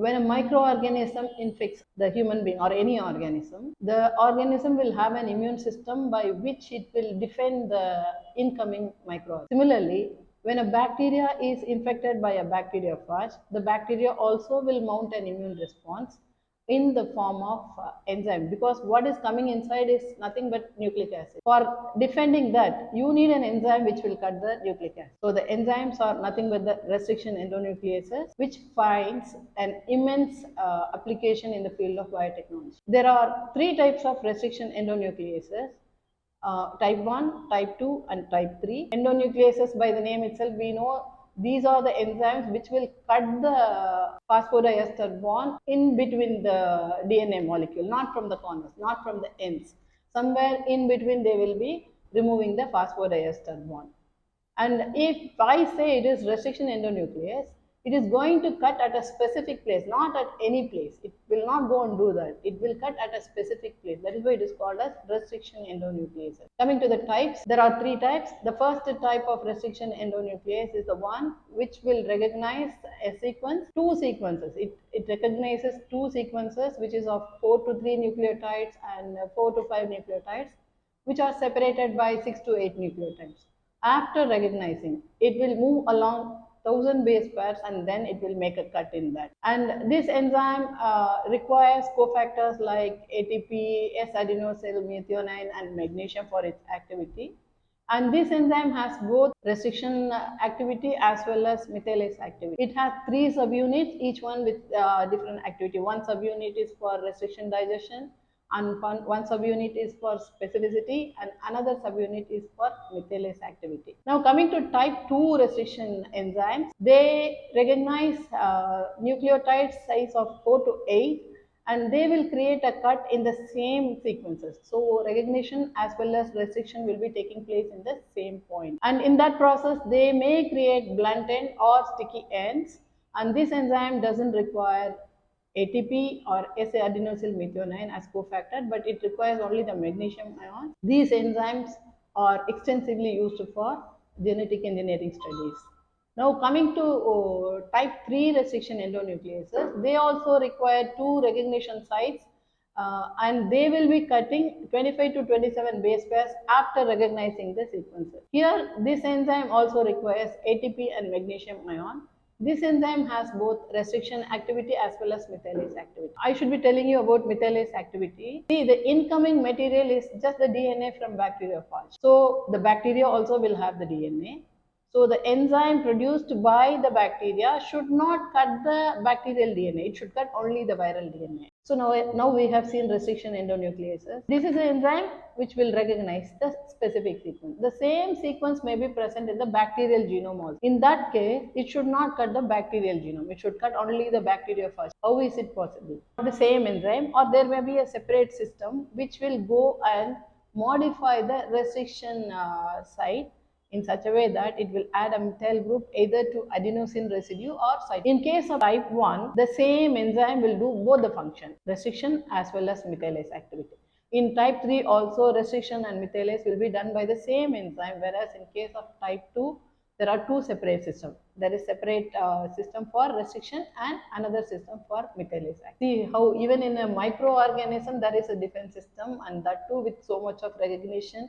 when a microorganism infects the human being or any organism, the organism will have an immune system by which it will defend the incoming microorganism. Similarly, when a bacteria is infected by a bacteriophage, the bacteria also will mount an immune response in the form of enzyme, because what is coming inside is nothing but nucleic acid. For defending that, you need an enzyme which will cut the nucleic acid. So the enzymes are nothing but the restriction endonucleases, which finds an immense application in the field of biotechnology. There are three types of restriction endonucleases. Type 1, type 2 and type 3. Endonucleases, by the name itself we know these are the enzymes which will cut the phosphodiester bond in between the DNA molecule, not from the corners, not from the ends. Somewhere in between they will be removing the phosphodiester bond. And if I say it is restriction endonuclease, it is going to cut at a specific place, not at any place. It will not go and do that. It will cut at a specific place. That is why it is called as restriction endonuclease. Coming to the types, there are three types. The first type of restriction endonuclease is the one which will recognize a sequence, two sequences. It recognizes two sequences which is of 4 to 3 nucleotides and 4 to 5 nucleotides, which are separated by 6 to 8 nucleotides. After recognizing, it will move along 1000 base pairs and then it will make a cut in that. And this enzyme requires cofactors like ATP, S-adenosyl methionine and magnesium for its activity. And this enzyme has both restriction activity as well as methylase activity. It has 3 subunits, each one with different activity. One subunit is for restriction digestion, and one subunit is for specificity and another subunit is for methylase activity. Now coming to type 2 restriction enzymes, they recognize nucleotide size of 4 to 8 and they will create a cut in the same sequences. So recognition as well as restriction will be taking place in the same point. And in that process, they may create blunt end or sticky ends, and this enzyme doesn't require ATP or S-adenosyl methionine as cofactor, but it requires only the magnesium ion. These enzymes are extensively used for genetic engineering studies. Now coming to type 3 restriction endonucleases, they also require 2 recognition sites and they will be cutting 25 to 27 base pairs after recognizing the sequences. Here this enzyme also requires ATP and magnesium ion. This enzyme has both restriction activity as well as methylase activity. I should be telling you about methylase activity. See, the incoming material is just the DNA from bacteriophage. So the bacteria also will have the DNA. So the enzyme produced by the bacteria should not cut the bacterial DNA. It should cut only the viral DNA. So now we have seen restriction endonucleases. This is the enzyme which will recognize the specific sequence. The same sequence may be present in the bacterial genome also. In that case, it should not cut the bacterial genome. It should cut only the bacteriophage. How is it possible? The same enzyme, or there may be a separate system which will go and modify the restriction site in such a way that it will add a methyl group either to adenosine residue or site. In case of type 1, the same enzyme will do both the function, restriction as well as methylase activity. In type 3 also restriction and methylase will be done by the same enzyme, whereas in case of type 2, there are 2 separate systems. There is separate system for restriction and another system for methylase activity. See how even in a microorganism there is a defense system, and that too with so much of recognition.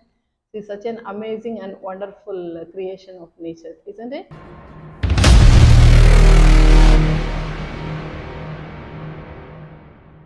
It's such an amazing and wonderful creation of nature, isn't it?